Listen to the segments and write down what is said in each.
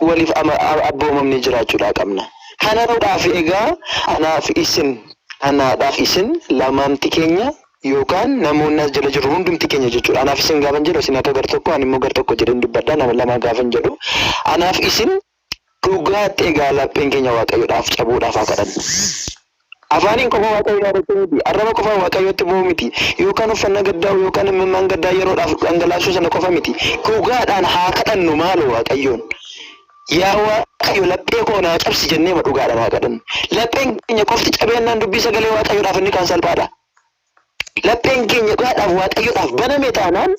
waliif abboomamni jiraachuudha qabna. Kanaaf egaa anaadhaaf isin lamaamti keenya yookaan namoonni as jala jiru hundumti keenya jechuudha. Anaaf isin gaafan jedhu isin akka gar tokko ani immoo gar tokko jedheen dubbadha nama lama gaafan jedhu. Anaaf isin dhugaatti egaa lapheen keenya waaqayyoodhaaf cabuudhaaf haa kadhannu. Afaanin qofa waaqayyo yaadachuu miti. Arraba qofa waaqayyotti bu'u miti. Yookaan uffannaa gaddaa yookaan imimmaan gaddaa yeroodhaaf dhangalaasuu sana qofa miti. Dhugaadhaan haa kadhannu maaloo waaqayyoon. Yaa waaqayyo laphee koo naa cabsi jennee ma dhugaadhaan haa kadhannu. Lapheen keenya qofti cabeennaan dubbii sagalee waaqayyoodhaaf inni kan salphaadha. Lapheen keenya dhugaadhaaf waaqayyoodhaaf baname taanaan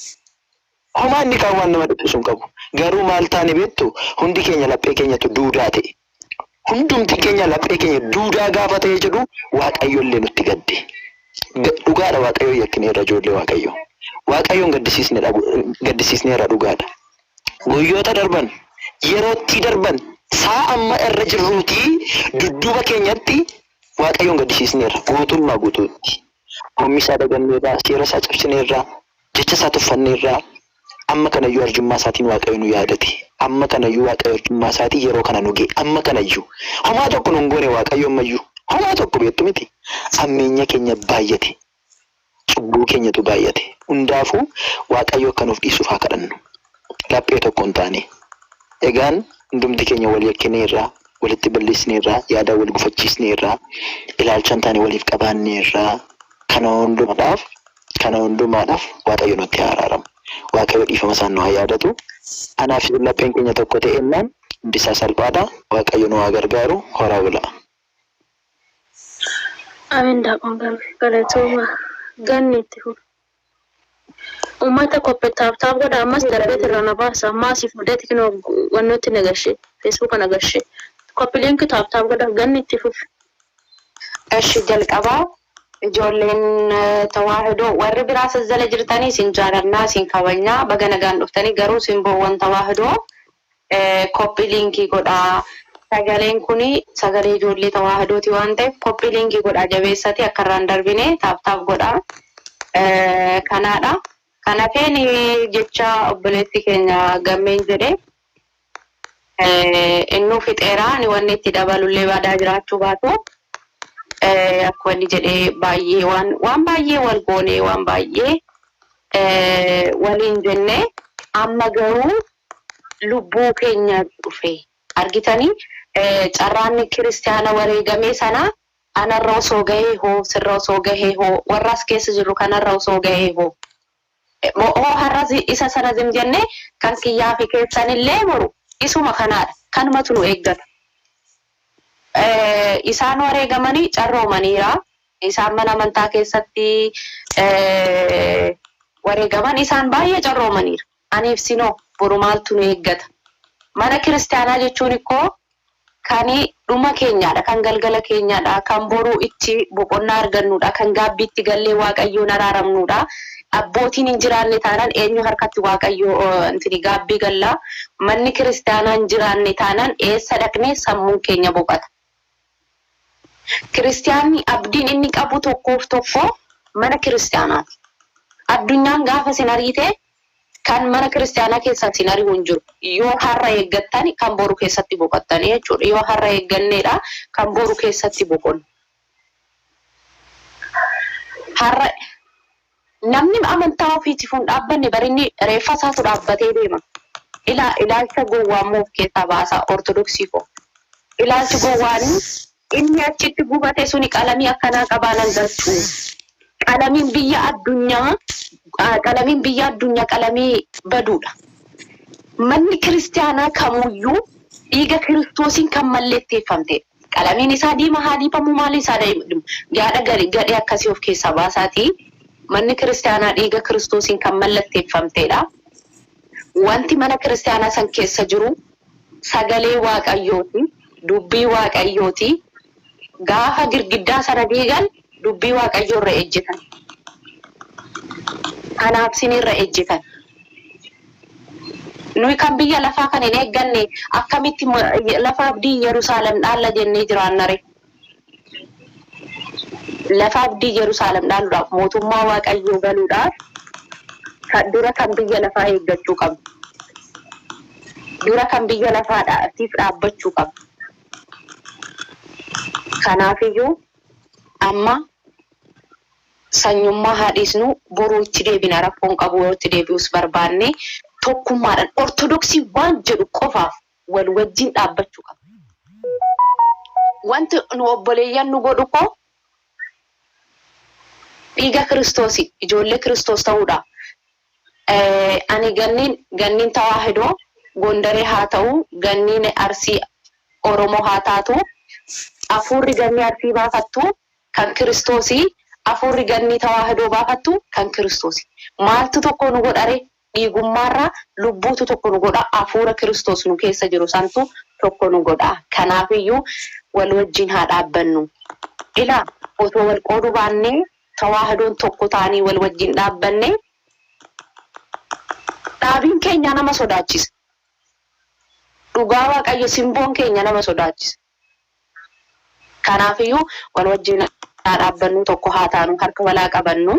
homaa inni kan waan nama dhiphisu hin qabu. Garuu maal taane beektu hundi keenya laphee keenyatu duudaa ta'e. Hundumti keenya laphee keenya duudaa gaafa ta'e jedhu waaqayyo illee nutti gadde. Dhugaadha waaqayyo yakkineerra ijoollee waaqayyo. Waaqayyoon gaddisiisneerra dhugaadha. Guyyoota darban yerootti darban saa amma irra jirruutii dudduuba keenyatti waaqayyoon gaddisiisneerra guutummaa guutuutti. Oomishaa daganneerraa seera isaa cabsineerraa jecha isaa tuffanneerraa amma kanayyuu arjummaa isaatiin waaqayyo nu yaadate. Amma kanayyuu waaqayyo arjummaa isaatiin yeroo kana nu ga'e. Amma kanayyuu homaa tokko nu hin goone waaqayyo ammayyuu homaa tokko beektu miti. Ammeenya keenya baay'ate. Cubbuu keenyatu baay'ate. Hundaafuu waaqayyo akka nuuf dhiisuuf haa kadhannu. Laphee tokko hin taane. Egaan hundumti keenya wal yakkineerraa walitti balleessineerraa yaada wal gufachiisneerraa ilaalcha hin taane waliif qabaanneerraa kana hundumaadhaaf waaqayyo nutti haa araaramu. Waaqayyo dhiifama isaan nu haa yaadatu. Anaaf lapheen keenya tokko ta'ennaan hundi isaa salphaadha. Waaqayyo nu haa gargaaru. Horaa bula. Amin daaqoon galatooma ganni itti fufu. Ummata koppetaaf godha ammas darbeet irra na baasa ammaasiif mudate kinoo wannooti nagashe Facebook nagashe koppi link taaf godha ganni itti fufu. Eshi jalqabaa ijoolleen tawaahidoo warri biraas jala jirtanii sin jaalannaa sin kabajnaa baga nagaan dhuftanii garuu sin boowwan tawaahidoo koppi linkii godhaa. Sagaleen kuni sagalee ijoollee tawaahidooti waan ta'eef koppi linkii godhaa jabeessati akka irraan darbine taaf godhaa. Kanaadha. Kanafeen jecha obboleetti keenya gammeen jedhe innuu fixeeraa ni wanni itti dabalullee baadaa jiraachuu baatu akka wanni jedhee baay'ee waan baay'ee wal goonee waan baay'ee waliin jenne amma garuu lubbuu keenya dhufe argitanii carraanni kiristaana wareegamee sana anarra osoo gahee hoo sirra osoo gahee hoo warraas keessa jiru kanarra osoo gahee hoo har'as isa sana jenne kan kiyyaa fi keessanillee moru isuma kanaadha kanumatu nu eeggata. Isaan wareegamanii carroomaniira isaan mana amantaa keessatti wareegaman isaan baay'ee carroomaniira. Aniif sinoo boru maaltu nu eeggata. Mana kiristaanaa jechuun ikkoo kan dhuma keenyaadha kan galgala keenyaadha kan boru itti boqonnaa argannuudha kan gaabbiitti gallee waaqayyoon araaramnuudha. Abbootiin hin jiraanne taanaan eenyu harkatti waaqayyo intini gaabbii gallaa manni kiristaanaa hin jiraanne taanaan eessa dhaqnee sammuun keenya boqata. Kiristaanni abdiin inni qabu tokkoof tokko mana kiristaanaati. Addunyaan gaafa sin ariite kan mana kiristaanaa keessaa sin ari'u hin jiru. Yoo har'a eeggattani kan boru keessatti boqottanii jechuudha. Yoo har'a eegganneedha kan boru keessatti boqonnu. Har'a namni amantaa ofiitiif hin dhaabbanne barinni reeffa isaatu dhaabbatee deema. Ilaalcha gowwaammoo of keessaa baasa ortodoksii koo. Ilaalchi gowwaanii inni achitti gubate suni qalamii akkanaa qabaanan galchuu. Qalamiin biyya addunyaa qalamii baduudha. Manni kiristaanaa kamuyyuu dhiiga kiristoosiin kan mallatteeffamte. Qalamiin isaa diimaa haa diibamu maali isaa yaada gadhee akkasii of keessaa baasaatii. Manni kiristaanaa dhiiga kiristoosiin kan mallatteeffamteedha. Wanti mana kiristaanaa san keessa jiru sagalee waaqayyooti, dubbii waaqayyooti. Gaafa girgiddaa sana diigan dubbii waaqayyoo irra ejjetan. Kanaaf sinirra ejjetan. Nuyi kan biyya lafaa kan hin eegganne akkamitti lafa abdii Yerusaalem dhaalla jennee jiraannare. Lafa abdii Yerusaalem dhaaluudhaaf mootummaa waaqayyoo galuudhaaf kan dura kan biyya lafaa eeggachuu qabdu. dura kan biyya lafaadhaatiif dhaabbachuu qaba. Kanaafiyyuu amma sanyummaa haadhiisnu boruu itti deebina rakkoon qabu yoo itti deebi'us barbaanne tokkummaadhaan ortodoksii waan jedhu qofaaf wal wajjin dhaabbachuu qaba. Wanti nu obboleeyyan nu godhu koo dhiiga Kiristoosi ijoollee Kiristoos ta'uudha. Ani ganniin tawaahidoo Gondaree haa ta'u ganniin Arsii Oromoo haa taatu afurri ganni Arsii baafattu kan Kiristoosii afurri ganni tawaahidoo baafattu kan Kiristoosi. Maaltu tokko nu godhare dhiigummaarraa lubbuutu tokko nu godha afura Kiristoos nu keessa jiru santu tokko nu godha. Kanaafiyyuu wal wajjin haa dhaabbannu. Ilaa otoo wal qooduu baannee tawaahidoon tokko taanii wal wajjin dhaabbanne dhaabiin keenya nama sodaachisa. Dhugaa Waaqayyo simboon keenya nama sodaachisa. Kanaafiyyuu wal wajjin haa dhaabbannu tokko haa taanu harka walaa qabannu.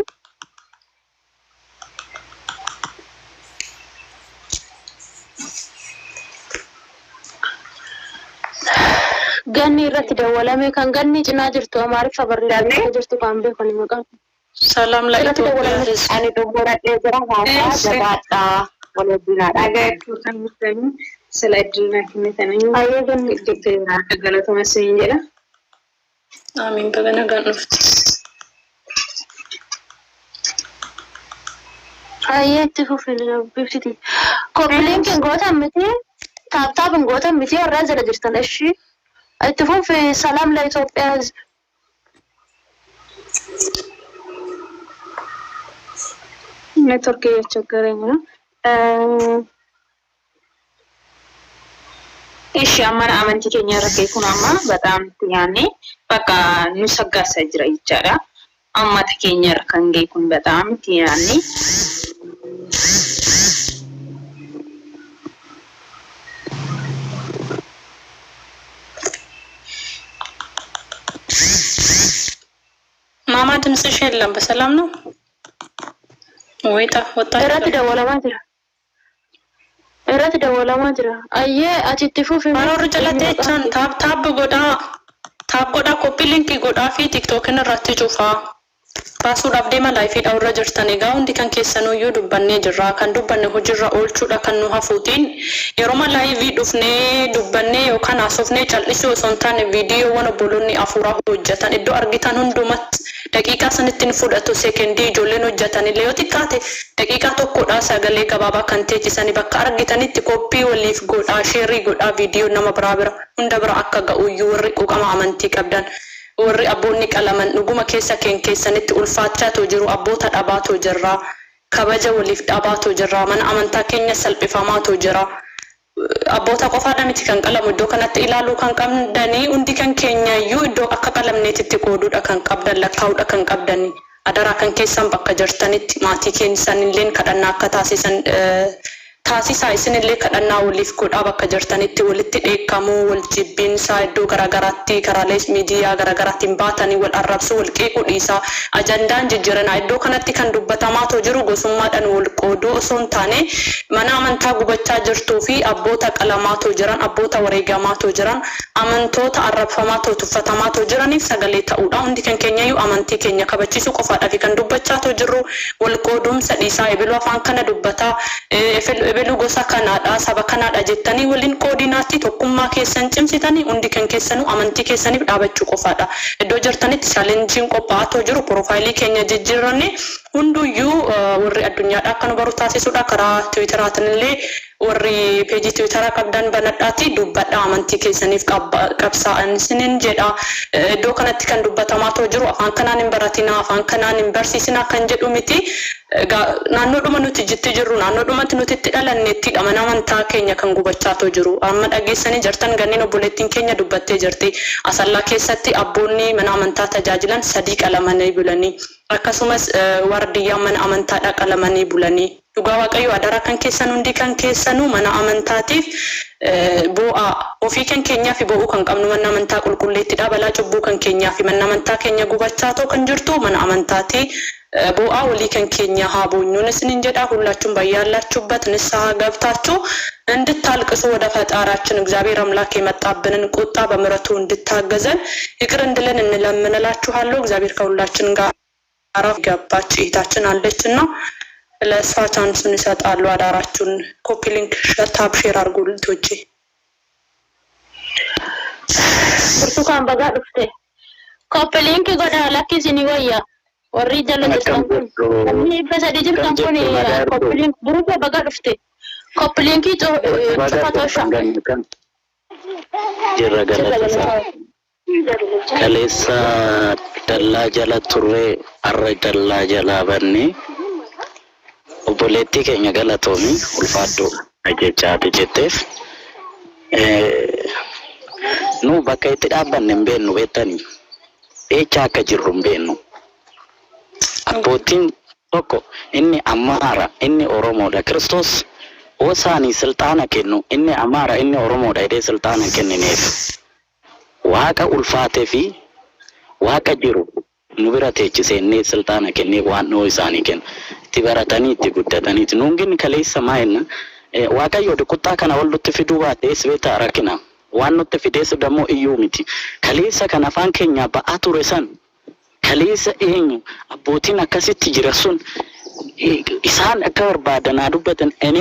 Ganni irratti dawwalame kan ganni cinaa jirtu Amaariffa barreeffamee jirtu kan beekani maqaan. Salam la Itoophiyaa. Ani dubbaradhee jira haasaa jabaadhaa wal wajjin haa dhaabbannu. Sila iddina kennitanii Ayyee ganni itti galatuma siin jedha. Amiin bagana gan dhufti. ayyee itti fufina bifti. Koppileen kan gootan miti taaptaapin gootan miti warra jala jirtan ishii. Itti fufi salam la Itoophiyaa. Network yaቸገረኝ እሺ አማን አመንቲ keenya irratti kun amma በጣም ያኔ በቃ nu saggaasa jira jechaadha ammata keenya irra kan ga'e kun በጣም ያኔ ማማ ድምጽሽ የለም በሰላም ነው ወይ ወጣ Irratti dawwalamaa jira. Ayyee atitti fufi. Maroorri jalatee chan taap godhaa koppii linkii godhaa fi tiktookin irratti cufaa. Baasuudhaaf deema laayifiidha irra jirtan egaa hundi kan keessanuyyuu dubbannee jirra. Kan dubbanne hojiirra oolchuudha kan nu hafuutiin. Yeroo laayifii dhufnee dubbannee yookaan haasofnee callisuu osoo hin taane viidiyoowwan obboloonni afuuraa hojjetan iddoo argitan hundumatti daqiiqaa sanittiin fudhatu seekendii ijoolleen hojjetan illee yoo xiqqaate daqiiqaa tokkodhaa sagalee gabaabaa kan teechisanii bakka argitanitti koppii waliif godhaa sheerii godhaa viidiyoo nama bira hunda bira akka ga'uyyuu warri quuqama amantii qabdan. Warri abboonni qalaman dhuguma keessanitti ulfaachaa jiru abboota dhabaatoo jirra kabaja waliif dhabaatoo jirra mana amantaa keenya salphifamaa jira abboota qofaadha miti kan qalamu iddoo kanatti ilaaluu kan qabdanii hundi kan keenya iyyuu iddoo akka qalamneetitti qooduudha kan qabdan lakkaa'uudha kan qabdani adaraa kan keessan bakka jirtanitti maatii keessanillee kadhannaa akka taasisaa isinillee kadhannaa waliif godhaa bakka jirtanitti walitti dheekkamuu wal jibbiinsaa iddoo garagaraatti karaalee miidiyaa garagaraattiin baatanii wal arrabsuu wal qeequu dhiisaa ajandaan jijjiiranaa iddoo kanatti kan dubbatamaa jiru gosummaadhaan wal qooduu osoo hin taane mana amantaa gubachaa jirtuu fi abboota qalamaa jiran abboota wareegamaa jiran amantoota arrabfamaa tuffatamaa jiraniif sagalee ta'uudha hundi kan keenyayyuu amantii keenya kabachiisuu qofaadhaaf kan dubbachaa jirru wal qooduumsa dhiisaa ebiluu afaan kana dubbataa ebelu gosa kanaadha saba kanaadha jettanii waliin qoodinaatti tokkummaa keessan cimsitanii hundi kan keessanuu amantii keessaniif dhaabachuu qofaadha iddoo jirtanitti chaalenjiin qophaa'aa jiru piroofaayilii keenya jijjiirranne hunduyyuu warri addunyaadha akka nu baru taasisuudha karaa tiwiitaraatinillee warri peejii tiwiitaraa qabdan banadhaatti dubbadha amantii keessaniif qabsaa'an isiniin jedha iddoo kanatti kan dubbatamaa jiru afaan kanaan hin baratinaa afaan kanaan hin barsiisinaa kan jedhu miti naannoodhuma nuti jitti jirru naannoodhumatti nuti itti dhalanneetti mana amantaa keenya kan gubachaa jiru amma dhageessanii jirtan ganniin obboleettiin keenya dubbattee jirti asallaa keessatti abboonni mana amantaa tajaajilan 3 qalamanii bulanii akkasumas wardiyyaan mana amantaa qalamanii bulanii dhugaa waaqayyo adaraa kan keessan hundi kan keessanuu mana amantaatiif bu'aa ofii kan keenyaa fi bu'uu kan qabnu mana amantaa qulqulleettidha balaa cubbuu kan keenyaa fi mana amantaa keenya gubachaa kan jirtu mana amantaati bu'aa walii kan keenya haa boonyuun isinin jedha ሁላችሁም ባያላችሁበት ንስሐ ገብታችሁ እንድታልቅሱ ወደ ፈጣሪያችን እግዚአብሔር አምላክ የመጣብንን ቁጣ በምሕረቱ እንድታገዘን ይቅር እንድለን እንለምንላችኋለሁ። እግዚአብሔር ከሁላችን ጋር ገባች እህታችን አለችና ለእሷ ቻንስን ይሰጣሉ። አዳራችሁን ኮፒ ሊንክ ታብ ሼር አድርጉልኝ ቶቼ ብርቱካን በጋ ድፍቴ ኮፒ ሊንክ ጎዳ ላኪስኒ ወያ warri jala jirtan kun namni basa dijirtan kun koppilink burufa baga dhufte koppilinki cufatosha jirra galata kalesa dalla jala turre arra dalla jala banni obboleetti keenya galatomi ulfaaddo ajechaati jetteef nu bakka itti dhaabbanne hin beeknu beektanii eecha akka jirru hin beeknu. Abbootiin tokko inni Amaara inni Oromoodha. Kiristoos osaanii sultaana kennu inni Amaara inni Oromoodha jedhee sultaana kennineef waaqa ulfaatee fi waaqa jiru nu bira teechisee inni sultaana kennee waan dhoo isaanii kennu itti baratanii itti guddatanii nuungin kaleessa maayinna waaqayyo kuttaa kana wal nutti fiduu baatee isbeeta rakkina waan nutti fideessu dammoo iyyuu miti kaleessa kan afaan keenya ba'aa ture san kaleessa eenyu abbootiin akkasitti jira sun isaan akka barbaadanaa dubbatan እኔ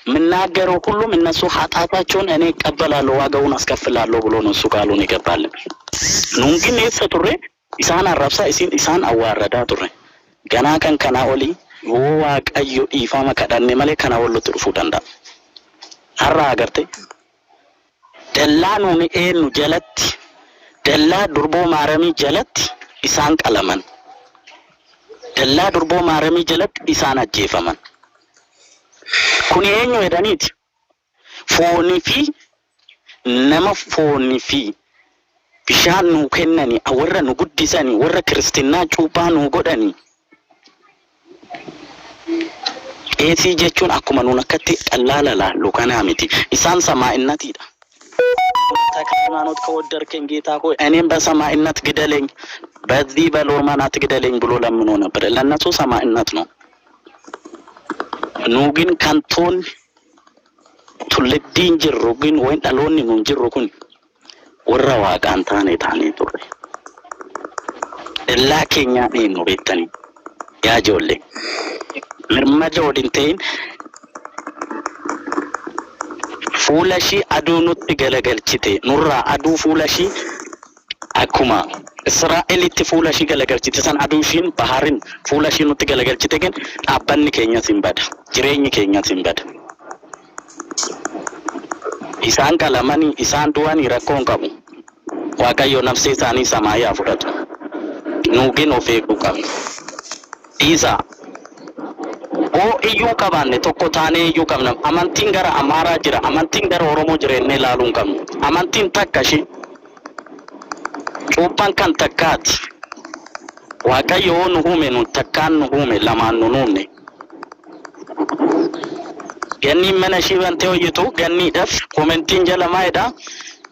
የምናገረው ሁሉም እነሱ ኃጢአታቸውን እኔ እቀበላለሁ ዋጋውን አስከፍላለሁ ብሎ ነው እሱ ቃሉን ይገባል ኑን ግን የሰጡሬ ኢሳን አረብሳ ኢሳን አዋረዳ ጡሬ ገና ከን ከና ኦሊ ዋቀዩ ኢፋማ ከዳኔ ማለ ከና ወሎ ጥሩፉ ደንዳ አራ አገርቴ ደላኑን ኤኑ ጀለት ደላ ዱርቦ ማረሚ ጀለት ኢሳን ቀለመን ደላ ዱርቦ ማረሚ ጀለት ኢሳን አጄፈመን ኩኒ ኤኙ ሄዳኒት ፎኒ ፊ ነማ ፎኒ ፊ ቢሻን ኑ ከነኒ አወረ ኑ ጉዲሰኒ ወረ ክርስቲና ጩባ ኑ ጎዳኒ ኤሲ ጀቹን አኩማ ኑ ነከቲ ቀላላላ ሉካና ሚቲ ኢሳን ሰማዕነቲዳ ተከማኖት ከወደርከኝ ጌታ ሆይ እኔም በሰማዕነት ግደለኝ በዚህ በሎማናት ግደለኝ ብሎ ለምኖ ነበር ለነሱ ሰማዕነት ነው ኑ ግን ካንቶን ቱልዲን ጅሩ ግን ወይ ዳሎኒ ኑ ጅሩ ኩን ወራ ዋቃን ታኔ ጡሬ ለላከኛ ነው ቤተኒ ያጆሌ ምርመጆ ወዲንቴን fuulashi aduu nutti galagalchite nurra aduu fuulashi akkuma Israa'elitti fuulashi galagalchite san aduushin baharin fuulashi nutti galagalchite gen dhaabbanni keenya simbada jireenyi keenya simbada isaan qalamani isaan duwani rakkoon qabu waaqayyo nafsi isaanii samaayaa fudhatu nuugin of eeguu qabna isa o iyyuu qabaanne tokko taane iyyuu qabna amantiin gara Amaaraa jira amantiin gara Oromoo jira enne laaluun qabna amantiin takka shi cuuphan kan takkaati waaqayyo nu uume nu takkaan nu uume lamaan nu uume ganni mana shibante hoyitu ganni daf komentiin jala maayda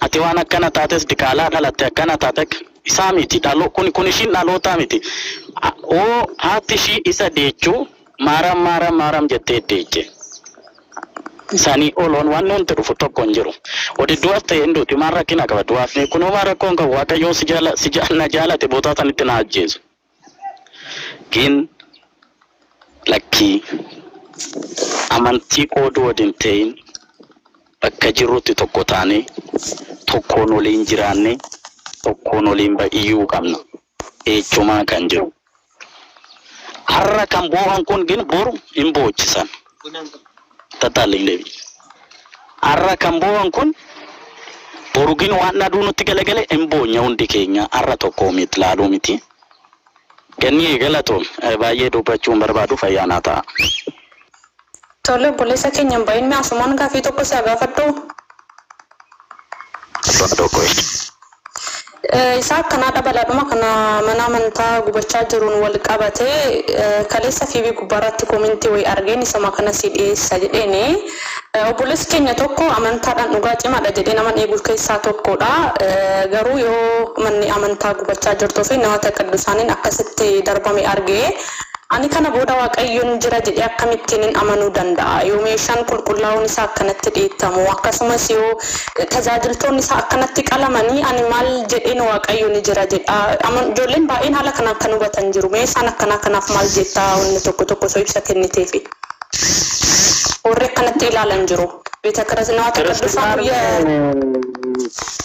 ati waan akkana taates dikaalaa dhalatte akkana taatek isaa miti dhalo kun ishin dhaloota miti o haati shi isa deechuu maram jette deeche sani olon wannon te rufu tokkon jiru odi duwaste enduti marra kina ka duwafne kuno marra kon ka wata yo sijala jalate bota tanitti na jesu kin lakki amanti ko do dintein bakka jiruti tokko tane tokko no linjiranne tokko no limba iyu kamna e chuma kan jiru harra kan bohan kun gin boru imbochisan tataling lebi harra kan bohan kun boru gin wanna du nutti galegale imbonya undi kenya harra tokko mitlalu miti kenni galaton baye do bachum barbadu fayanata tole bolesa kenya bayin me asman ka fi tokko sa gafaddo tokko isa kana dabaladuma kana mana manta gubachaa jiruun wal qabate kaleessa fi gubaratti commenti way argeen isa makana sidheessa jedheeni obolees keenya tokko amantaadhaan dhugaa cimaadha jedhee nama eeguu keessaa tokkodha garuu yoo manni amantaa gubachaa jirtuu fi namoota qaddusaaniin akkasitti darbame argee ani kana booda waaqayyoon jira jedhee akkamittiin amanuu danda'a yoo meeshaan qulqullaa'uun isaa akkanatti dhiittamu akkasumas yoo tajaajiltoonni isaa akkanatti qalamanii ani maal jedheen waaqayyoon jira jedha ijoolleen baay'een haala kanaan kan hubatan jiru meeshaan akkanaa kanaaf maal jettaa wanni tokko soo ibsa kenniteefi warri akkanatti ilaalan jiru beeta ክርስቲያናት ቅዱሳን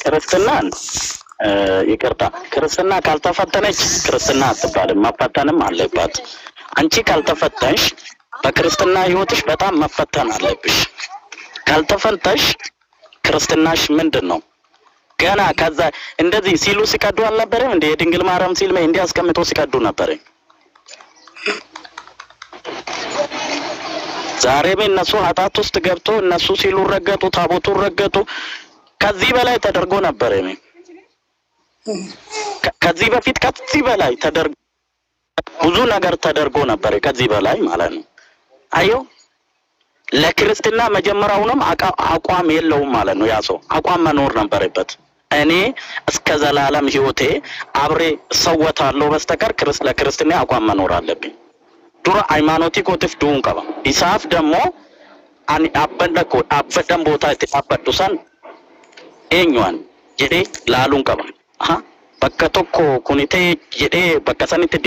ክርስትናን ይቅርታ ክርስትና ካልተፈተነች ክርስትና አትባልም መፈተንም አለባት አንቺ ካልተፈተንሽ በክርስትና ህይወትሽ በጣም መፈተን አለብሽ ካልተፈተንሽ ክርስትናሽ ምንድነው ገና ከዛ እንደዚህ ሲሉ ሲቀዱ አልነበረም እንደ የድንግል ማርያም ሲል እንደ አስቀምጦ ሲቀዱ ነበር ዛሬም እነሱ ኃጢአት ውስጥ ገብቶ እነሱ ሲሉ ረገጡ ታቦቱ ረገጡ ከዚህ በላይ ተደርጎ ነበር ከዚህ በፊት ከዚህ በላይ ተደርጎ ብዙ ነገር ተደርጎ ነበር ከዚህ በላይ ማለት ነው አዩ ለክርስትና መጀመሪያውንም አቋም የለውም ማለት ነው ያሶ አቋም መኖር ነበርበት እኔ እስከ ዘላለም ህይወቴ አብሬ ሰውታለሁ በስተቀር ለክርስትና አቋም መኖር አለብኝ ዱራ ሃይማኖቲ ኮትፍ ዱን ቀባ ኢሳፍ ደሞ አን አበደኮ አበደን ቦታ ተጣበዱሳን ኤኛን ጀዴ ላሉን ቀባ አሃ bakka tokko kunite jedhe bakka sanitti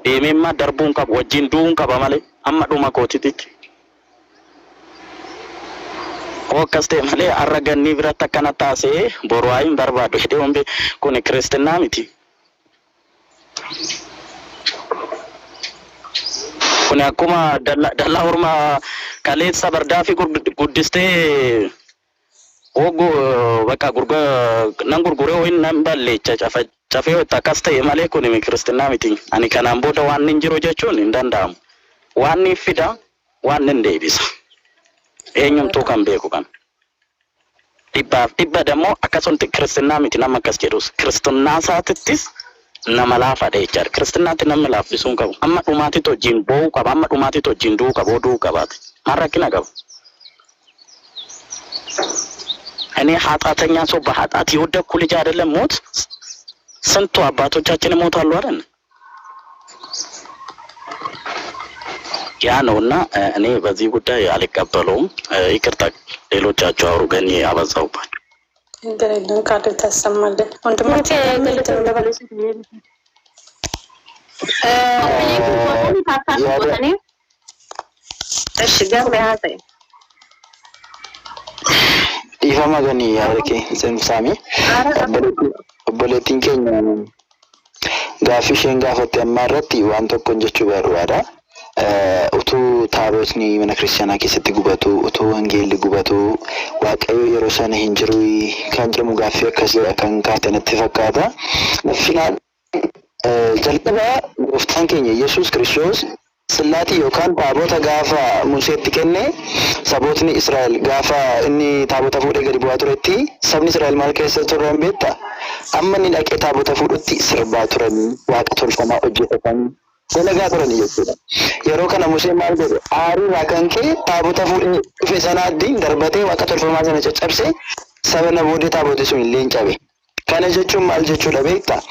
deememma darbuun qaba wajjin duun qaba male amma dhuma kootititti okaste male arraganni biratta kana taase borwaayin barbaadu hede ombe kun kristina miti kun akkuma dalla horma kaleessa bardaafi guddiste ogo bakka gurga nan gurgure hoyin nan balle chafeo takaste male kun kristina miti ani kanaan booda waan injiro jechuun indandaamu waan fida waan ndeebisa eenyumtu kan beeku kan dibba demo akkasumti kristina miti nama akkas jedhus kristina saatittis nama laafa jechaadha kristinaatti nama laaffisuun qabu amma dhumaatti tojjiin boo'u qaba amma dhumaatti tojjiin du'u qabu oduu qabaate maarrakkina qabu እኔ ኃጢአተኛ ሰው በኃጢአት የወደኩ ልጅ አይደለም ሞት ስንቱ አባቶቻችን ሞታሉ አይደል ያ ነውና እኔ በዚህ ጉዳይ አልቀበለውም ይቅርታ ሌሎቻችሁ አውሩ ገኒ አበዛውባል እንደሌለን ካለ ተሰማለ ወንድማችን ለበለስ እሺ ገም ያዘ ifama gani yaadake semsami obboleettiin keenya gaaffii isheen gaafatte amma irratti waan tokko jechuu barbaada utuu taabotni mana kiristaanaa keessatti gubatu utuu wangeelli gubatu waaqayyo yeroo sana hin jiru kan jedhamu gaaffii akkasii kan kaatanatti fakkaata finaan jalqaba gooftaan keenya Yesuus Kiristoos Sillati yookaan taabota gaafa Museetti kenne sabootni Israa'el gaafa inni taabota fuudhee gadi bu'aa turetti sabni Israa'el maal keessa turan beekta amma inni dhaqee taabota fuudhutti sirbaa turan waaqa tolfamaa hojjetatan dalagaa turan jechuudha yeroo kana Museen maal godhe aarii kan kee taabota fuudhee dhufe sana addiin darbatee waaqa tolfamaa sana caccabsee sabana boodee taaboti sun illee cabe kana jechuun maal jechuudha beekta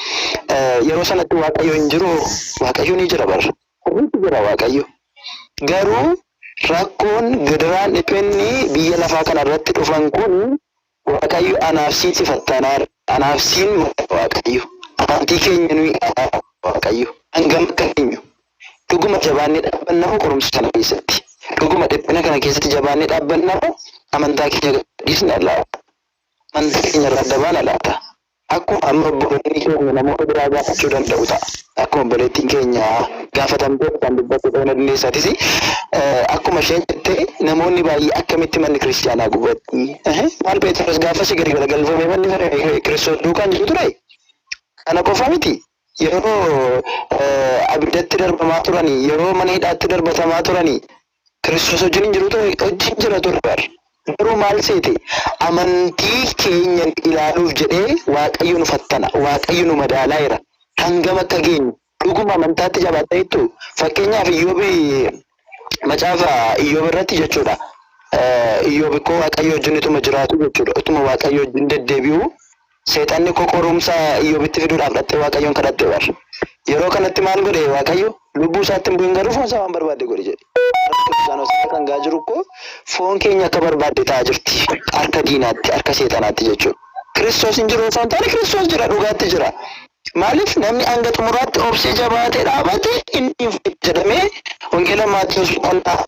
yeroo sanatti waaqayyo hin jiru waaqayyo ni jira bara Kutu jira waaqayyo garuu rakkoon gidiraan dhiphinni biyya lafaa kana irratti dhufan kun waaqayyo anaafsiin sifattanaar anaafsiin waaqayyo amantii keenya nuyi waaqayyo hangam keenyu dhuguma jabaannee dhaabbannamu qorumsa kana keessatti dhuguma dhiphina kana keessatti jabaannee dhaabbannamu amantaa keenya gadhiisna laata amantaa keenya irraa dabaan laata akkuma amma obboleettiin keenya namoota biraa gaafachuu danda'u ta'a akkuma obboleettiin keenya gaafatamtee kan dubbatu ta'uu dandeessaatis akkuma isheen jettee namoonni baay'ee akkamitti manni kiristaanaa gubatti maal Pheexroos gaafa si gadi galagalfame manni Kiristoos duukaan jiru ture kana qofa miti yeroo abiddatti darbamaa turanii yeroo mana hidhaatti darbatamaa turanii Kiristoos wajjin hin jiru ture wajjin jira ture garuu maal seete amantii keenya ilaaluuf jedhee waaqayyo nu fattana waaqayyo nu madaalaayira hangam akka geenyu dhuguma amantaatti jabaatteettu fakkeenyaaf Iyyoobi macaafa Iyyoob irratti jechuudha Iyyoob ko waaqayyo wajjin ituma jiraatu jechuudha ituma waaqayyo wajjin deddeebi'u seexanni kokorumsa Iyyoobitti fiduudhaaf dhattee waaqayyoon kadhatte bar yeroo kanatti maal godhe waaqayyo lubbuu isaatti hin bu'in garuu foon isaa waan barbaadde godhe jedhe. Kiristaanota kan gaa jiru koo foon keenya akka barbaadde ta'aa jirti. Harka diinaatti, harka seexanaatti jechuudha. Kiristoos hin jiru osoo hin taane Kiristoos jira, dhugaatti jira. Maaliif namni hanga xumuraatti obsee jabaatee dhaabate inni jedhamee wangeela Maatiyoos boqonnaa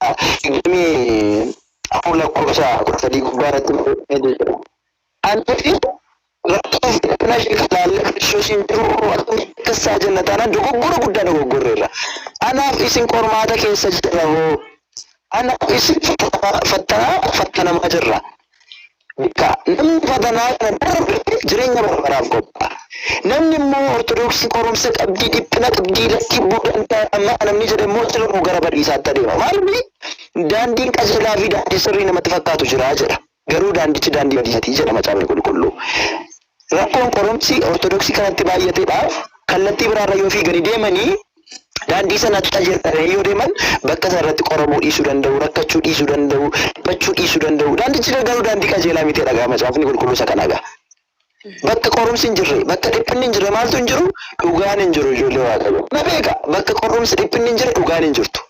24:13 gubbaarratti jira. Anti rakkoof kana shikalaalla Kiristoos hin jiru akkasaa jannataan dogoggora guddaa dogoggorreerra. Anaaf isin qormaata keessa jirra hoo anaaf isin fattanamaa jirra. Namni fatanaa kana darbe jireenya barbaraaf qophaa'a. Namni immoo ortodoksii qorumsa qabdii dhiphina qabdii latti bu'uudhaan amma namni jedhe immoo jiruu gara badiisaatti adeema. Maaliif daandiin qajeelaa fi daandii sirrii namatti fakkaatu jira jedha. Garuu daandichi daandii badiisaatii jedha macaafni qulqulluu. Rakkoon qorumsi ortodoksii kanatti baay'ateedhaaf kallattii biraarra yoo fiiganii deemanii daandii sanatti qajeelanii yoo deeman bakka sanarratti qoramuu dhiisuu danda'u, rakkachuu dhiisuu danda'u, dhiphachuu dhiisuu danda'u. Daandichi garuu daandii qajeelaa miti dhagaa macaafni qulqulluu isa kana gaa. Bakka qorumsi hin jirre, bakka dhiphinni hin jirre maaltu hin jiru? Dhugaan hin jiru ijoollee Waaqayyoo. Na beeka bakka qorumsi dhiphinni hin jirre dhugaan hin jirtu.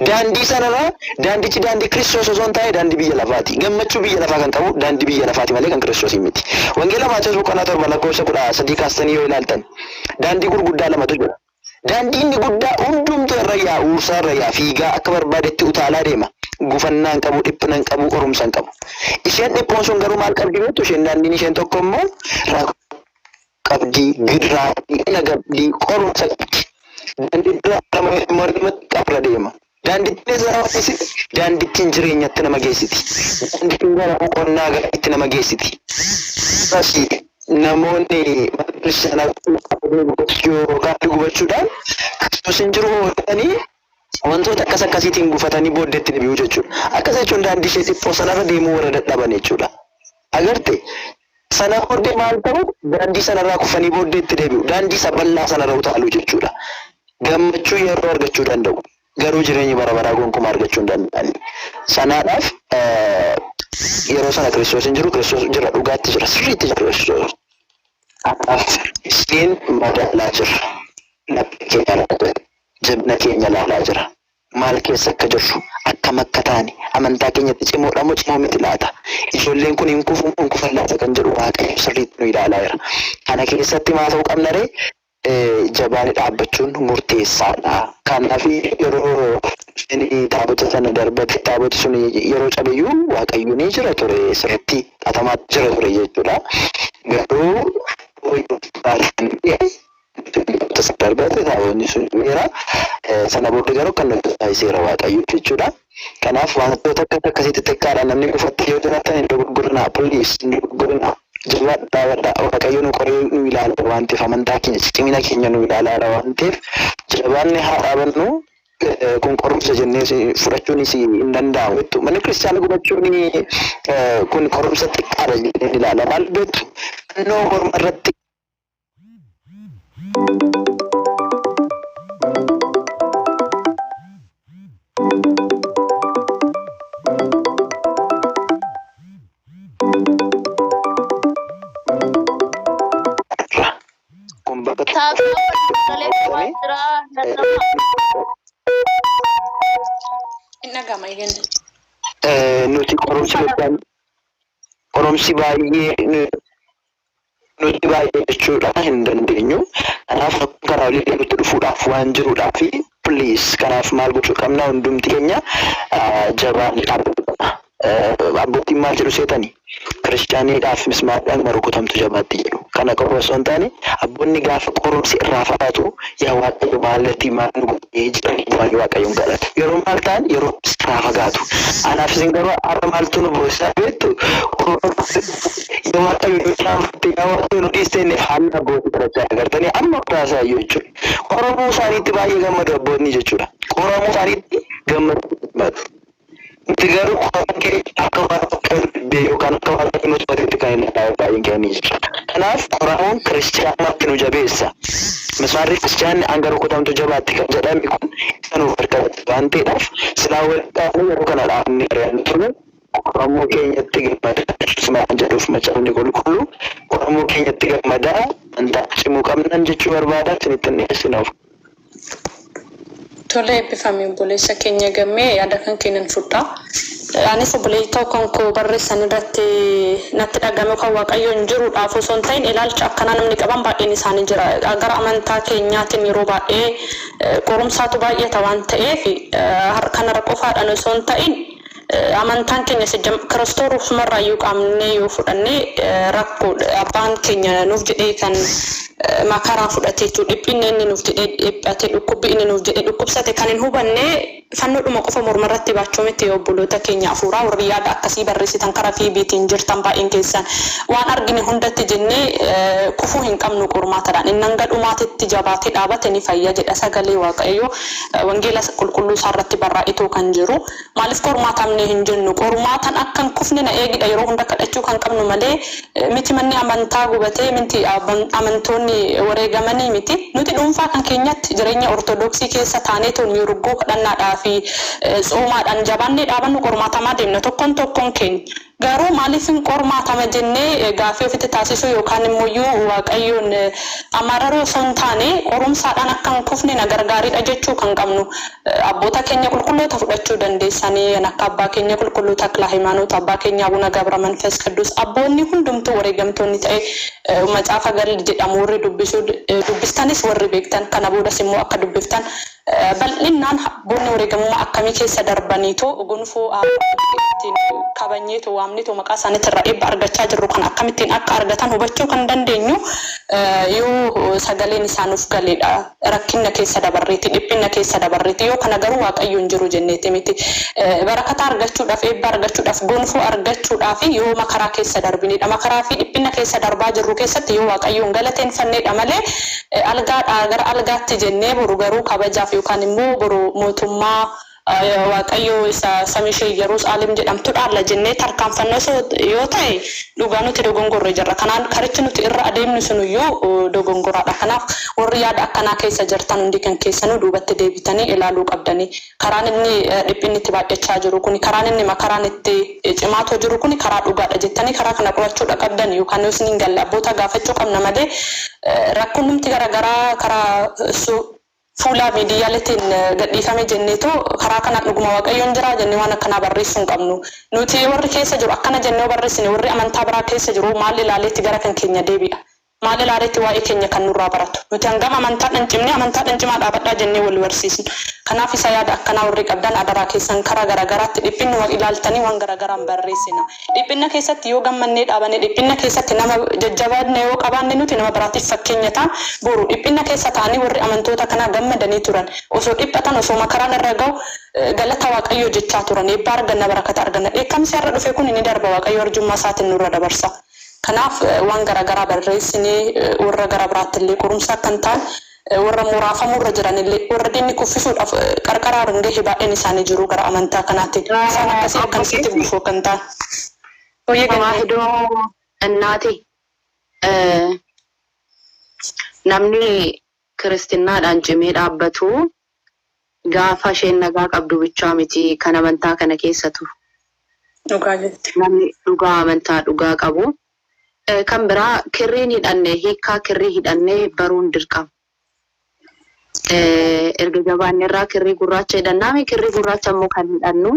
Daandii sanarraa daandichi daandii Kiristoos osoo hin taane daandii biyya lafaati. Gammachuu biyya lafaa kan qabu daandii biyya lafaati malee kan Kiristoos miti. Wangeela Maatiyoos boqonnaa 7:13 kaastanii yoo ilaaltan daandii gurguddaa lamatu jira. Daandii inni guddaa hundumtuu irra yaa'u, uursaa irra yaa'u, fiigaa akka barbaadetti utaalaa deema. Gufannaa hin qabu, dhiphina hin qabu, qorumsa hin qabu. Isheen dhiphoon sun garuu maal qabdi beektu? Isheen daandiin isheen tokko immoo qabdi, gidiraa, nagabdii, qorumsa qabdi. Daandii biraa mormatti qabra deema. Daandittiin jireenyatti nama geessiti. Daandittiin gara boqonnaa garaatti nama geessiti. Namoonni kiristaanaa gubachuudhaan Kiristoos hin jiru horatanii wantoota akkas akkasiitiin gufatanii booddeetti deebi'u jechuudha. Akkas jechuun daandii ishee xiqqoo sanarra deemuu warra dadhaban jechuudha. Agarte sana booddee maal ta'u daandii sanarraa kufanii booddeetti deebi'u. Daandii isa bal'aa sanarra utaalu jechuudha. Gammachuu yeroo argachuu danda'u. Garuu jireenya bara baraa gonkumaa argachuu hin danda'ani. Sanaadhaaf yeroo sana Kiristoos hin jiru, Kiristoos jira, dhugaatti jira, sirriitti jira Kiristoos. Isheen madaalaa jira. Laphee keenya ilaalaa jabina keenya ilaalaa jira. Maal keessa akka jirru akkam akka taane amantaa keenyatti cimoodha moo cimoo miti laata? Ijoolleen kun hin kufu hin kufan laata kan jedhu Waaqayyo sirriitti nu ilaalaa jira. Kana keessatti maa ta'uu qabna ree? Jabaanii dhaabbachuun murteessaadha. Kanaaf yeroo taabota sana darbate taaboti sun yeroo cabeyyuu Waaqayyo ni jira ture sirriitti xatamaatti jira ture jechuudha. Garuu darbate taabonni sun jira. Sana booddee garuu kan nuti taasiseera Waaqayyo jechuudha. Kanaaf wantoota akkasitti xiqqaadhaan namni gufattee yoo jiraatan hin dogoggorina poliis hin dogoggorina. Jabaadhaa Waaqayyo nu qoree nu ilaala waan ta'eef amantaa keenya cimina keenya nu ilaala waan ta'eef jabaanni haa dhaabannu. Kun qorumsa jennee fudhachuunis hin danda'amu jettu. Manni kiristaana gubachuun kun qorumsa xiqqaadha jennee ilaala. Maal beektu? Naannoo morma irratti nuti qorumsi baay'ee jechuudha hin dandeenyu. Kanaaf karaa olii nutti dhufuudhaaf waan jiruudhaaf please kanaaf maal gochuu qabna hundumti keenya jabaanii dhaabbatudha. Abbootiin maal jedhu seetanii kiristaaniidhaaf mismaadhaan marukutamtu jabaatti jedhu. Kana qofa osoo hin taane abboonni gaafa qorumsi irraa fagaatu yaa Waaqayyo maalatti maal nu godhee jedhanii Waaqayyoon kadhatu. Yeroo maal ta'an yeroo irraa fagaatu. Anaaf isin garuu har'a maaltu nu boosisaa beektu yoo Waaqayyo nu caanfatte yaa Waaqayyo nu dhiistee haala abbootii kadhachaa agartanii amma taasaa jechuudha. Qoramuu isaaniitti baay'ee gammadu abboonni jechuudha. Qoramuu isaaniitti gammadu. Itti garuu akka yookaan akka Waaqayyo nuti walitti kan hin baay'een kennanii jechuudha. Kanaaf qoramuun kiristaanatti nu jabeessa. Mismaarri kiristaanni hanga rukutamtu jabaatti kan jedhame kun isa nuuf harkatti waan ta'eedhaaf silaa walitti yeroo kana dhaabni ari'annu turre qoramuu keenyatti gammadaa ismaan jedhuuf macaafni qulqulluu qoramuu keenyatti gammadaa amantaa cimuu qabnan jechuu barbaadaa isinitti hin dhiyeessinaaf. Tole eebbifame obboleessa keenya gammee yaada kan kennan fudha. Anis obboleettii kan koo barreessan irratti natti dhagame kan Waaqayyoon jiruudhaaf osoo hin ta'in ilaalcha akkanaa namni qaban baay'een isaanii jira. Gara amantaa keenyaatiin yeroo baay'ee qorumsaatu baay'ata waan ta'eef kanarra qofaadhaan osoo hin ta'in amantaan keenya Kiristoos marraayyuu qaamnee yoo fudhanne rakkoo abbaan keenya nuuf jedhee kan makaraa fudhatee jiru dhiphinni inni nuuf jedhee dhiphatee dhukkubbi inni nuuf jedhee dhukkubsate kan hin hubanne fannoodhuma qofa mormarratti baachuu miti obboloota keenya afuuraa warri yaada akkasii barreessitan karaa fiibiitiin jirtan baay'een keessan waan argine hundatti jennee kufuu hin qabnu qormaatadhaan inni hanga dhumaatitti jabaatee dhaabate ni fayya jedha sagalee Waaqayyoo wangeela qulqulluu isaarratti barraa'ee kan jiru maaliif qormaatamne hin jennu qormaatan akkan kufne na eegidha yeroo hunda kadhachuu kan qabnu malee miti manni amantaa gubatee miti amantoonni wareegamanii miti nuti dhuunfaa kan keenyatti jireenya ortodoksii keessa taanee toon yurgoo kadhannaadhaa fi soomaadhaan jabaannee dhaabannu qormaatamaa deemna tokkoon keenya garuu maaliif hin qormaatama jennee gaafii ofitti taasisuu yookaan immoo Waaqayyoon amararoo osoo hin taane qorumsaadhaan akkan kufne na gargaariidha jechuu kan qabnu abboota keenya qulqulloota fudhachuu dandeessanii akka abbaa keenya qulqulluu Taklaa Hayimaanoot abbaa keenya Abuna Gabra Manfes Qidduus abboonni hundumtuu wareegamtoonni ta'e macaafa Galil jedhamu warri dubbistanis warri beektan kana boodas immoo akka dubbiftan bal'inaan abboonni wareegamummaa akkamii keessa darbaniitu gonfoo ittiin kabanyeetu waamnitu maqaa isaaniitti irraa eebba argachaa jirru kan akkamittiin akka argatan hubachuu kan dandeenyu yoo sagaleen isaanuuf galeedha rakkinna keessa dabarreeti dhiphina keessa dabarreeti yoo kana garuu Waaqayyoon jiru jenneeti miti barakata argachuudhaaf eebba argachuudhaaf gonfoo argachuudhaaf yoo makaraa keessa darbinidha makaraa fi dhiphina keessa darbaa jirru keessatti yoo Waaqayyoon galateeffanneedha malee algaadhaa gara algaatti jennee boru garuu kabajaaf yookaan immoo boru mootummaa Waaqayyo isa samishee Yerusaalem jedhamtuudha alla jennee tarkaanfannoo yoo ta'e dhugaa nuti dogongorre jirra kanaan karichi nuti irra adeemnu sunuyyuu dogongoraadha kanaaf warri yaada akkanaa keessa jirtan hundi kan keessanuu duubatti deebitanii ilaaluu qabdanii karaan inni dhiphinni itti baay'achaa jiru kuni karaan inni makaraan itti cimaatoo jiru kuni karaa dhugaadha jettanii karaa kana qorachuudha qabdan yookaan yoo isiniin galle abboota gaafachuu qabna malee rakkoon numti garaagaraa karaa fuula miidiyaaleetiin gadhiifame jenneetu karaa kanaan dhuguma Waaqayyoon jira jennee waan akkanaa barreessuu hin qabnu nuti warri keessa jiru akkana jennee barreessine warri amantaa biraa keessa jiru maal ilaaleetti gara kan keenya deebi'a maal ilaaleetti waa'ee keenya kan nurraa baratu nuti hangam amantaadhaan cimnee amantaadhaan cimaa dhaabadhaa jennee wal barsiisnu kanaaf isa yaada akkanaa warri qabdan adaraa keessan karaa garaagaraatti dhiphinni waan ilaaltanii waan garaagaraan barreessina dhiphinna keessatti yoo gammannee dhaabane dhiphinna keessatti nama jajjabaadne yoo qabaanne nuti nama biraatiif fakkeenya ta'an boru dhiphinna keessa ta'anii warri amantoota kanaa gammadanii turan osoo dhiphatan osoo makaraan irra ga'u galata Waaqayyoo jechaa turan eebba arganna barakata arganna dheekkamsi har'a dhufe kun inni darba Waaqayyo arjummaa isaatiin nurra dabarsa kanaaf waan garaagaraa barreessinee warra gara biraatti illee qorumsa kan ta'an warra muraafamurra jiran illee warra diinni kuffisuudhaaf qarqaraa ringee baay'een isaanii jiru gara amantaa kanaatti isaan akkasii akkasitti bufoo kan ta'an. Waahidoo innaati namni kiristinaadhaan cimee dhaabbatu gaafa isheen nagaa qabdu bichaa miti kan amantaa kana keessatu. Dhugaa jetti. Namni dhugaa amantaa dhugaa qabu. Kan biraa kirriin hidhanne hiikaa kirrii hidhanne baruun dirqama. Erga jabaanne irraa kirrii gurraacha hidhannaami kirrii gurraacha immoo kan hidhannu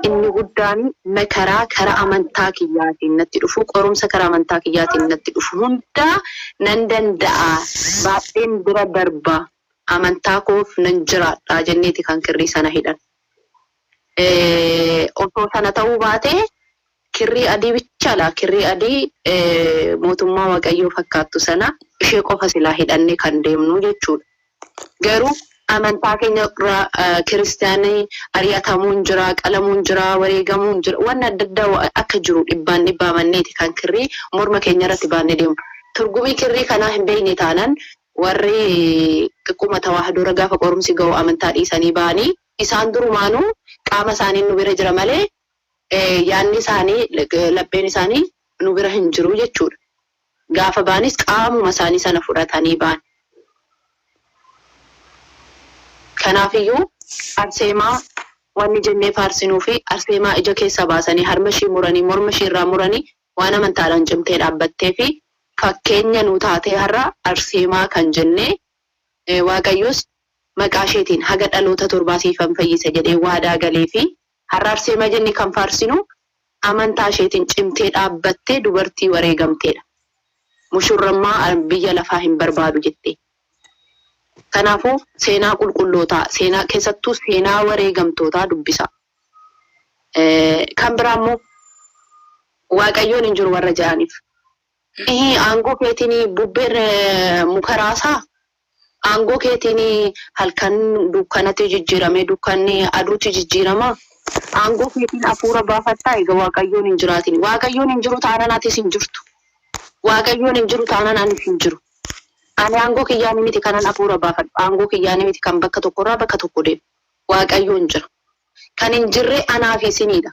inni guddaan makaraa karaa amantaa kiyyaatiin natti dhufu qorumsa karaa amantaa kiyyaatiin natti dhufu hunda nan danda'a baay'een bira darba amantaa koof nan jiraadha jenneeti kan kirrii sana hidhan. Osoo sana ta'uu baatee kirrii adii bichaala kirrii adii mootummaa Waaqayyoo fakkaattu sana ishee qofa silaa hidhanne kan deemnu jechuudha. Garuu amantaa keenya kiristaanii ari'atamuun jira qalamuun jira wareegamuun jira waan adda addaa akka jiru dhibbaan dhibbaa manneeti kan kirrii morma keenya irratti baannee deemu. Turgumii kirrii kanaa hin beekne taanaan warri xiqquma tawaahidoo gaafa qorumsi ga'u amantaa dhiisanii ba'anii isaan durumaanuu qaama isaanii nu bira jira malee yaanni isaanii lapheen isaanii nu bira hin jiru jechuudha. Gaafa baanis qaamuma isaanii sana fudhatanii ba'an. Kanaafiyyuu arseemaa wanni jennee faarsinuu fi arseemaa ija keessa baasanii harma ishee muranii morma ishee irraa muranii waan amantaadhaan cimtee dhaabbattee fi fakkeenya nu taatee har'a arseemaa kan jennee Waaqayyos maqaasheetiin haga dhaloota torbaasiifan fayyisa jedhee waadaa galee fi haraarsee majanni kan faarsinu amantaa isheetiin cimtee dhaabbattee dubartii wareegamteedha. Mushurrummaa biyya lafaa hin barbaadu jettee. Kanaafuu seenaa qulqullootaa seenaa keessattuu seenaa wareegamtootaa dubbisa. Kan biraammoo Waaqayyoon hin jiru warra jedhaniif. Aangoo keetiin bubbeen mukaraasaa aangoo keetiin halkan dukkanatti jijjiirame dukkanni aduutti jijjiirama. Aangoo keetiin hafuura baafattaa egaa Waaqayyoon hin jiraatin. Waaqayyoon hin jiru taanaan atis hin jirtu. Waaqayyoon hin jiru taanaan anis hin jiru. Ani aangoo kiyyaanii miti kanan hafuura baafadhu. Aangoo kiyyaanii miti kan bakka tokkorraa bakka tokko deemu. Waaqayyoon jira. Kan hin jirre anaaf isinidha.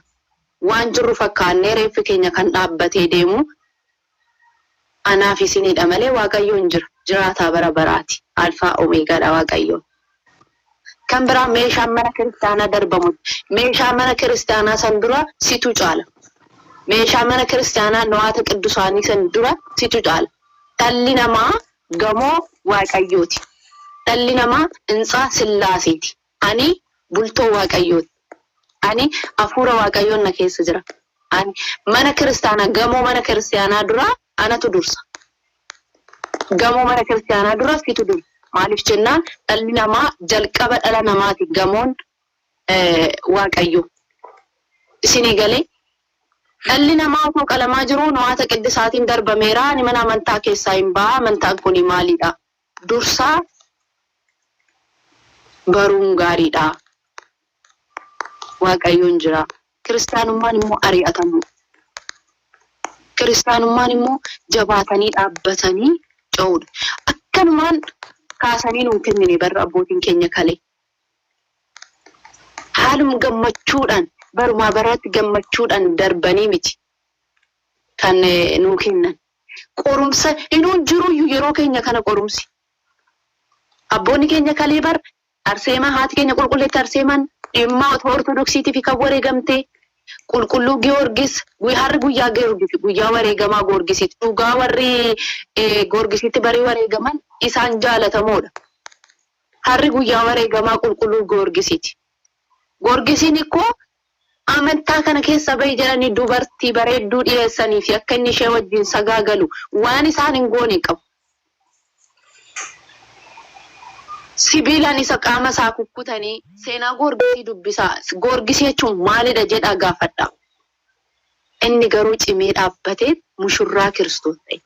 Waan jirru fakkaannee reeffi keenya kan dhaabbatee deemu anaaf isinidha malee Waaqayyoon jira. Jiraataa bara baraati. Alfaa Omeegaadha Waaqayyoon. Kan biraa meeshaan mana kiristaanaa darbamu. Meeshaan mana kiristaanaa san dura situ caala. Meeshaan mana kiristaanaa Nawaata Qiddusaanii san dura situ caala. Dhalli namaa gamoo Waaqayyooti. Dhalli namaa hintsaa Sillaaseeti. Ani bultoo Waaqayyooti. Ani hafuura Waaqayyoon na keessa jira. Ani mana kiristaanaa gamoo mana kiristaanaa dura anatu dursa. Gamoo mana kiristaanaa dura situ dursa. Maaliif jennaan dhalli namaa jalqaba dhala namaati gamoon Waaqayyoo. Isinii galee dhalli namaa otoo qalamaa jiru Nawaata Qiddusaatiin darbameera. Ani mana amantaa keessaa hin ba'a. Amantaan kun maalidha? Dursaa baruun gaariidha. Waaqayyoon jira. Kiristaanummaan immoo ari'atamu. Kiristaanummaan immoo jabaatanii dhaabbatanii ce'uudha. Akkanumaan kaasanii nuun kennine barra abbootiin keenya kalee. Haaluma gammachuudhaan barumaa baraatti gammachuudhaan darbanii miti kan nuu kennan. Qorumsa inuun jiruyyuu yeroo keenya kana qorumsi. Abboonni keenya kalee bar Arseemaa haati keenya qulqulleetti Arseemaan dhimma ortodoksiitii fi kan wareegamtee qulqulluu Giyoorgis harri guyyaa Giyoorgis guyyaa wareegamaa Goorgisiiti. Dhugaa warri Goorgisiitti barii wareegaman isaan jaalatamoodha. Harri guyyaa wareegamaa qulqulluu Giyoorgisiiti. Goorgisiin ikkoo amantaa kana keessa bahi jedhanii dubartii bareedduu dhiyeessanii fi akka inni ishee wajjin sagaagalu waan isaan hin goone qabu. Sibiilaan isa qaama isaa kukkutanii seenaa Goorgisii dubbisaa. Goorgisii jechuun maalidha jedhaa gaafadha. Inni garuu cimee dhaabbatee mushurraa Kiristoos ta'e.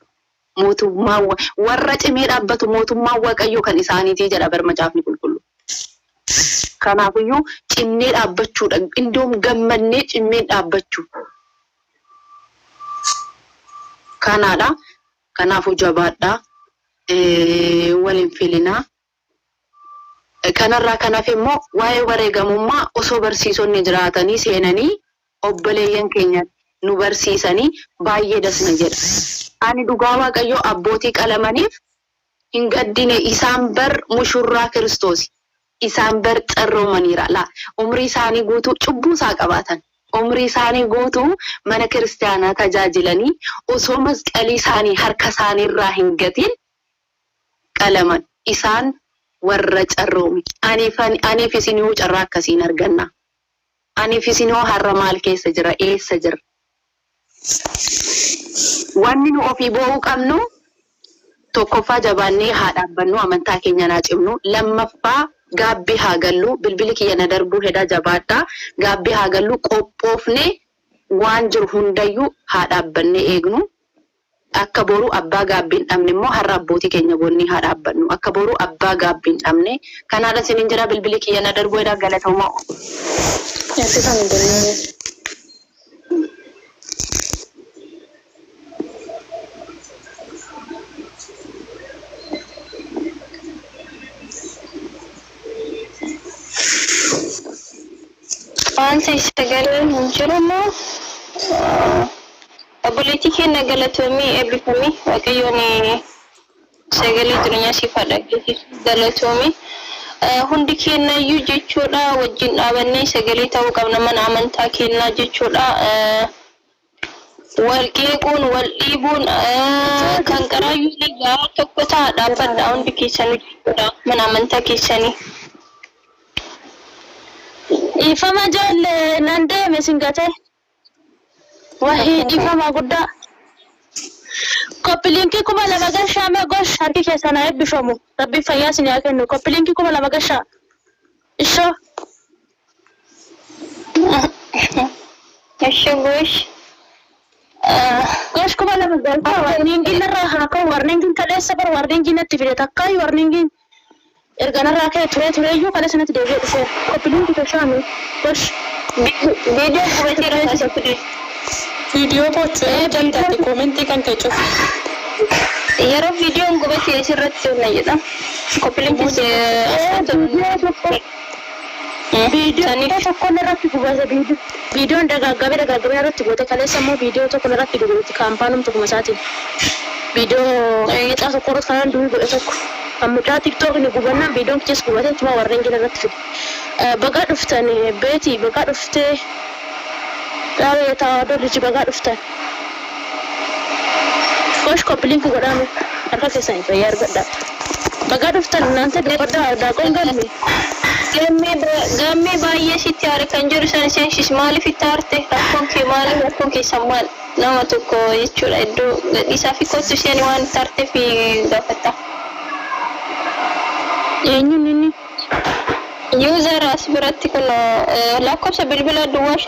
Mootummaa warra cimee dhaabbatu mootummaa Waaqayyoo kan isaaniitii jedha barmacaafni qulqulluu. Kanaafiyyuu cimnee dhaabbachuudha. Indoom gammannee cimnee dhaabbachuu. Kanaadha. Kanaafuu jabaadhaa. Waliin filinaa. Kanarraa kanaaf immoo waa'ee wareegamummaa osoo barsiisonni jiraatanii seenanii obboleeyyan keenya nu barsiisanii baay'ee dasna jedha. Ani dhugaa Waaqayyoo abbootii qalamaniif hin gaddine isaan bar mushurraa Kiristoos. Isaan bar carroomaniira. Umrii isaanii guutuu cubbuu isaa qabaatan. Umrii isaanii guutuu mana kiristaanaa tajaajilanii osoo masqalii isaanii harka isaaniirraa hin gatiin qalaman. Isaan warra carroomi. Aniif isinuu carraa akkasiin arganna. Aniif isinuu har'a maal keessa jira? Eessa jira? Wanni nu ofii boo'uu qabnu tokkoffaa jabaannee haa dhaabbannu amantaa keenya naa cimnu. Lammaffaa gaabbii haa gallu. Bilbili kiyya na darbuu hedaa jabaadhaa. Gaabbii haa gallu qophoofne waan jiru hundayyuu haa dhaabbannee eegnu. Akka boru abbaa gaabbiin dhabne immoo har'a abbootii keenya boonnii haa dhaabbannu. Akka boru abbaa gaabbiin dhabne. Kanaadha isiniin jira bilbili kiyya na darbuu hedaa galatamaa. Wanti sagaleen hin jiru moo obboleettii keenya galatoomii eebbifamii Waaqayyoon sagalee jireenya siif dhaggeessisu galatoomii. Hundi keenya iyyuu jechuudha wajjin dhaabannee sagalee ta'uu qabna mana amantaa keenyaa jechuudha. Wal qeequun wal dhiibuun kan qaraayyuu ligaa tokko ta'a dhaabbadha hundi keessanii jechuudha mana amantaa keessanii. إفما جل نندي مسنجته وهي إفما قدا كوبلينكي كم على مجاشة ما قش هذيك سنة بشومو تبي فياسني أكنو كوبلينكي كم على مجاشة إيشو إيشو قش كم على مجاشة warningin راح كم warningin كله سبر warningin التفيدة تكاي warningin إرجعنا راكه ture يو كله سنة تدري إيش كوبلينكي تشامي قش فيديو كويتي راسه كده فيديو بوتشو جنتي كومنتي كان كيشو يارو فيديو كويتي يسرت سونية كوبلينكي video to konerratti gubasa video ndagaagabe irratti goote kaleessa immoo video tokko irratti duguuti kaampaanum tokko masaatiin video ixaa tokko irratti kanaan durii godhe tokko kan mucaa tiktok ni gubannaan video kichis gubate tuma warreen jala irratti fide bagaa dhuftan beeti bagaa dhuftee dhaabee taa'aa liji bagaa dhuftan kosh koppiliinki godhaame harka keessanii fayyaa argadhaa bagaa dhuftan naanta dhiqodhaa daaqoon galme Gamme baay'ee sitti aare kan jiru san seensis maaliif itti aarte rakkoon kee sammaal nama tokko jechuudha iddoo gadhiisaa fi kottu isheen waan itti aartee fi gaafatta. Eenyuun inni? Yuuzar as biratti kun lakkoofsa bilbila duwwaa 5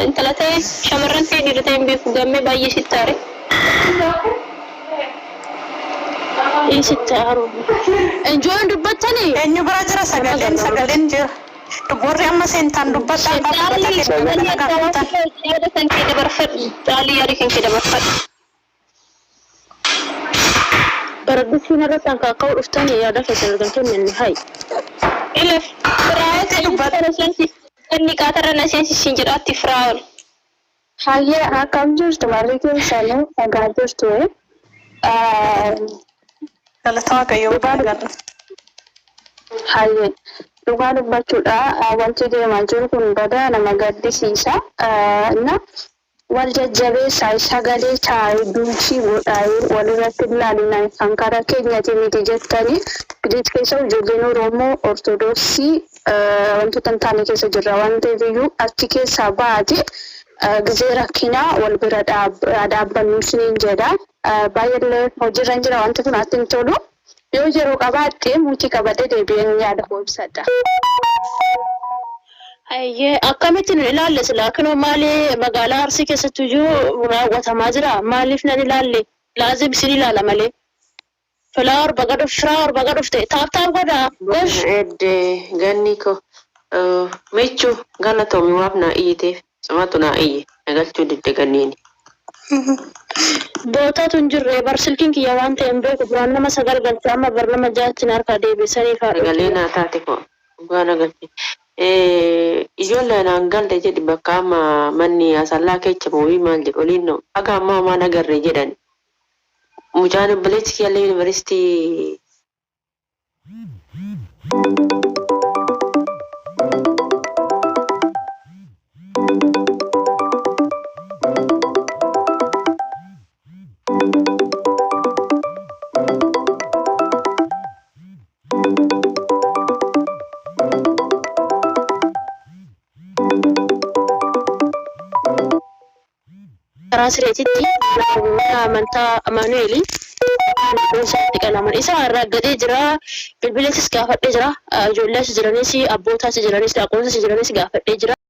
intala ta'e shamarran ta'e dhiira ta'e hin beeku gamme baay'ee sitti aare. Isittaaru. Enjoon dubbattani? Eenyu bira jira sagaleen jira. Dubarri amma seentaan dubbataan Yaada kan kee dabarfadhu. Yaada kan kee dabarfadhu. Baradduun irratti kan ka'uu dhuftani yaada keessan argan kennan hai. Ilaf firaa'ee dubbata seensi. Inni qaatarra na seensisin jedhaatti firaa'ol. Hayyee akkam jirtu marii keessanii nagaa jirtu Galata Waaqayyoo baay'ee. Hayyee dhugaa dubbachuudha wanti deemaa jiru kun badaa nama gaddisiisa na wal jajjabeessaa sagalee taa'ee duuchii godhaayee walirratti ilaalinaan kan karaa keenyatti miti jettanii biyya keessa ijoolleen Oromoo Ortodoksii wantoota hin taane keessa jirra waan ta'eef iyyuu achi keessaa baate gizee rakkinaa wal bira dhaabbannu isiniin jedha. Baay'ee hojiirra jira wanti kun atti hin tolu yoo yeroo qabaatte muutii qabadhee deebi'een yaada koo ibsadha. Ayyee akkamitti nu ilaalle silaa kunoo maali magaalaa Arsii keessatti iyyuu raawwatamaa jira maaliif nan ilaalle laazim isin ilaala malee filaawar baga dhufte taaf godhaa gosh. Ganni ko mechuu gana toomi waaf naa iyyiteef samatu naa iyye nagalchuu didde ganniini. Bootatu hin jirre bar silkiin kiyya waan ta'e hin beeku duraan nama 9 galchee amma bar nama 6 harkaa deebisanii faadhu. Galee naa taate ko dhugaa nagalche. Ijoollee naan galte jedhi bakka amma manni asallaa keessa moobii maal jedhu oliin no aga amma maan agarre jedhan. Mucaan obboleessi kiyyalee yuunivarsiitii Sireetitti amantaa Amaanu'eelii isaatti qalaman isa arraggatee jira bilbileessis gaafadhee jira ijoollees jiranis abbootaas jiranis daaqoonsis jiranis gaafadhee jira.